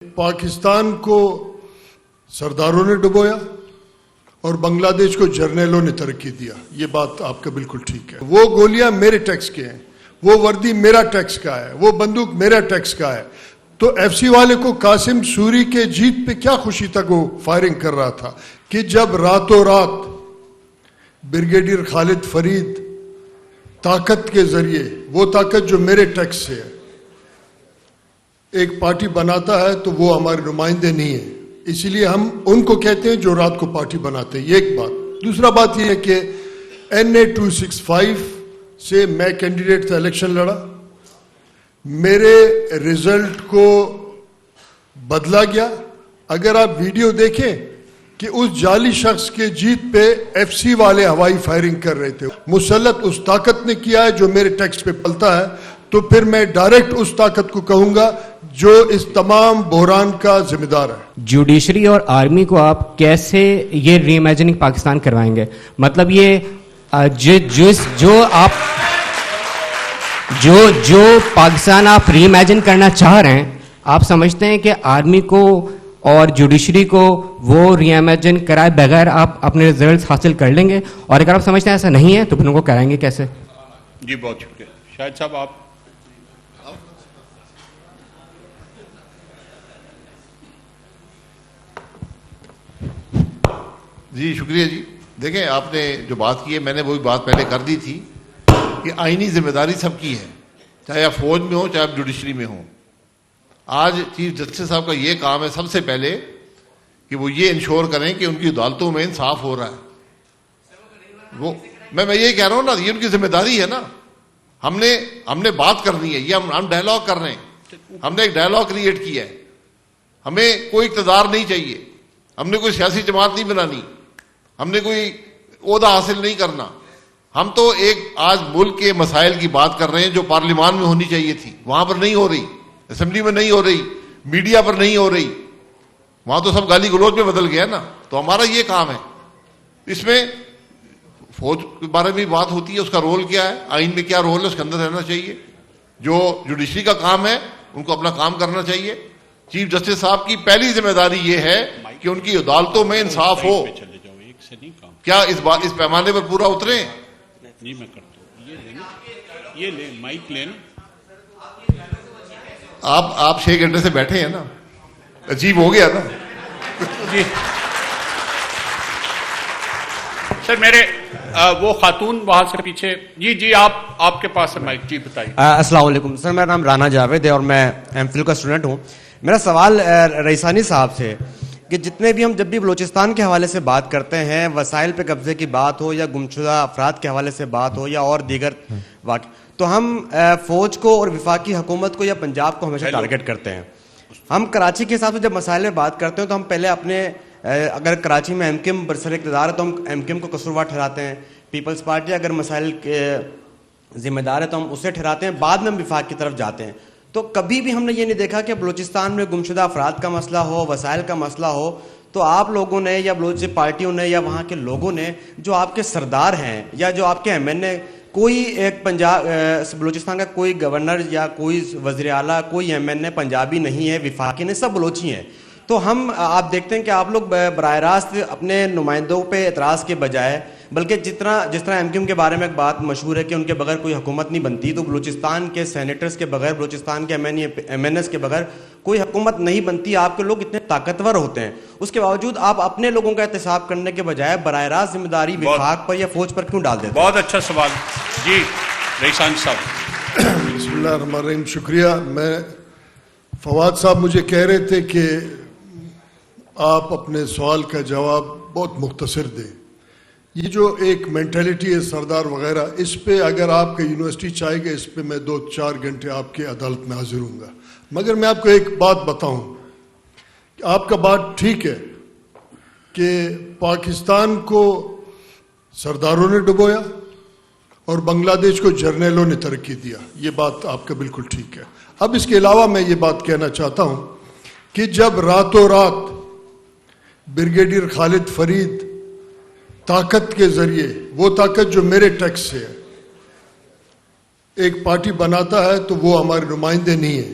پاکستان کو سرداروں نے ڈبویا اور بنگلہ دیش کو جرنیلوں نے ترقی دیا. یہ بات آپ کا بالکل ٹھیک ہے. وہ گولیاں میرے ٹیکس کے ہیں, وہ وردی میرا ٹیکس کا ہے, وہ بندوق میرا ٹیکس کا ہے. تو ایف سی والے کو قاسم سوری کے جیت پہ کیا خوشی تک وہ فائرنگ کر رہا تھا کہ جب راتوں رات بریگیڈیئر خالد فرید طاقت کے ذریعے, وہ طاقت جو میرے ٹیکس سے ہے, ایک پارٹی بناتا ہے تو وہ ہمارے نمائندے نہیں ہیں, اسی لیے ہم ان کو کہتے ہیں جو رات کو پارٹی بناتے ہیں. یہ ایک بات. دوسرا بات یہ ہے کہ NA 265 سے میں کینڈیڈیٹ تھا, الیکشن لڑا, میرے رزلٹ کو بدلا گیا. اگر آپ ویڈیو دیکھیں کہ اس جعلی شخص کے جیت پہ ایف سی والے ہوائی فائرنگ کر رہے تھے, مسلط اس طاقت نے کیا ہے جو میرے ٹیکس پہ پلتا ہے, تو پھر میں ڈائریکٹ اس طاقت کو کہوں گا جو اس تمام بحران کا ذمہ دار ہے. جوڈیشری اور آرمی کو آپ کیسے یہ ری امیجننگ پاکستان کروائیں گے؟ مطلب یہ جو پاکستان آپ ری امیجن کرنا چاہ رہے ہیں, آپ سمجھتے ہیں کہ آرمی کو اور جوڈیشری کو وہ ری امیجن کرائے بغیر آپ اپنے ریزلٹس حاصل کر لیں گے؟ اور اگر آپ سمجھتے ہیں ایسا نہیں ہے تو پھر ان کو کرائیں گے کیسے؟ جی بہت شکریہ. شاہد صاحب آپ. جی شکریہ. جی دیکھیں, آپ نے جو بات کی ہے میں نے وہی بات پہلے کر دی تھی کہ آئینی ذمہ داری سب کی ہے, چاہے آپ فوج میں ہوں چاہے آپ جوڈیشری میں ہوں. آج چیف جسٹس صاحب کا یہ کام ہے سب سے پہلے کہ وہ یہ انشور کریں کہ ان کی عدالتوں میں انصاف ہو رہا ہے. وہ میں یہ کہہ رہا ہوں نا, یہ ان کی ذمہ داری ہے نا. ہم نے بات کرنی ہے, یہ ہم ڈائلاگ کر رہے ہیں, ہم نے ایک ڈائلاگ کریٹ کیا ہے. ہمیں کوئی اقتدار نہیں چاہیے, ہم نے کوئی سیاسی جماعت نہیں بنانی, ہم نے کوئی عہدہ حاصل نہیں کرنا. ہم تو ایک آج ملک کے مسائل کی بات کر رہے ہیں جو پارلیمان میں ہونی چاہیے تھی, وہاں پر نہیں ہو رہی, اسمبلی میں نہیں ہو رہی, میڈیا پر نہیں ہو رہی, وہاں تو سب گالی گلوچ میں بدل گیا نا. تو ہمارا یہ کام ہے. اس میں فوج کے بارے میں بات ہوتی ہے, اس کا رول کیا ہے, آئین میں کیا رول ہے, اس کے اندر رہنا چاہیے. جو جوڈیشری کا کام ہے ان کو اپنا کام کرنا چاہیے. چیف جسٹس صاحب کی پہلی ذمہ داری یہ ہے کہ ان کی عدالتوں میں انصاف ہو. کیا اس پیمانے پر پورا اترے؟ نہیں میں کرتا ہوں. یہ لیں مائک لیں. آپ 6 گھنٹے سے بیٹھے ہیں نا, عجیب ہو گیا نا. جی سر, میرے وہ خاتون وہاں سے پیچھے. جی آپ کے پاس ہے مائک. جی بتائیے. السلام علیکم سر, میرا نام رانا جاوید ہے اور میں ایم فل کا اسٹوڈنٹ ہوں. میرا سوال رئیسانی صاحب سے کہ جتنے بھی ہم جب بھی بلوچستان کے حوالے سے بات کرتے ہیں, وسائل پہ قبضے کی بات ہو یا گمشدہ افراد کے حوالے سے بات ہو یا اور دیگر واقع, تو ہم فوج کو اور وفاقی حکومت کو یا پنجاب کو ہمیشہ ٹارگٹ کرتے ہیں. ہم کراچی کے حساب سے جب مسائل میں بات کرتے ہیں تو ہم پہلے اپنے, اگر کراچی میں MKM برسر اقتدار ہے تو ہم MKM کو قصوروار ٹھہراتے ہیں. پیپلز پارٹی اگر مسائل کے ذمہ دار ہے تو ہم اسے ٹھہراتے ہیں, بعد میں ہم وفاق کی طرف جاتے ہیں. تو کبھی بھی ہم نے یہ نہیں دیکھا کہ بلوچستان میں گمشدہ افراد کا مسئلہ ہو, وسائل کا مسئلہ ہو, تو آپ لوگوں نے یا بلوچ پارٹیوں نے یا وہاں کے لوگوں نے, جو آپ کے سردار ہیں یا جو آپ کے MNA, کوئی ایک بلوچستان کا کوئی گورنر یا کوئی وزیر اعلیٰ, کوئی MNA پنجابی نہیں ہے, وفاقی نہیں, سب بلوچی ہیں. تو ہم آپ دیکھتے ہیں کہ آپ لوگ براہ راست اپنے نمائندوں پہ اعتراض کے بجائے, بلکہ جس طرح MKM کے بارے میں ایک بات مشہور ہے کہ ان کے بغیر کوئی حکومت نہیں بنتی, تو بلوچستان کے سینیٹرز کے بغیر, بلوچستان کے MNS کے بغیر کوئی حکومت نہیں بنتی. آپ کے لوگ اتنے طاقتور ہوتے ہیں, اس کے باوجود آپ اپنے لوگوں کا احتساب کرنے کے بجائے براہ راست ذمہ داری وفاق پر یا فوج پر کیوں ڈال دیتے ہیں؟ بہت اچھا سوال. جی رئیسان صاحب. بسم اللہ الرحمن الرحیم. شکریہ. میں فواد صاحب مجھے کہہ رہے تھے کہ آپ اپنے سوال کا جواب بہت مختصر دیں. یہ جو ایک مینٹلٹی ہے سردار وغیرہ, اس پہ اگر آپ کا یونیورسٹی چاہے گا, اس پہ میں 2-4 گھنٹے آپ کے عدالت میں حاضر ہوں گا. مگر میں آپ کو ایک بات بتاؤں, آپ کا بات ٹھیک ہے کہ پاکستان کو سرداروں نے ڈبویا اور بنگلہ دیش کو جرنیلوں نے ترقی دیا. یہ بات آپ کا بالکل ٹھیک ہے. اب اس کے علاوہ میں یہ بات کہنا چاہتا ہوں کہ جب راتوں رات بریگیڈیئر خالد فرید طاقت کے ذریعے, وہ طاقت جو میرے ٹیکس سے ہے, ایک پارٹی بناتا ہے تو وہ ہمارے نمائندے نہیں ہیں,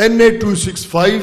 NA 265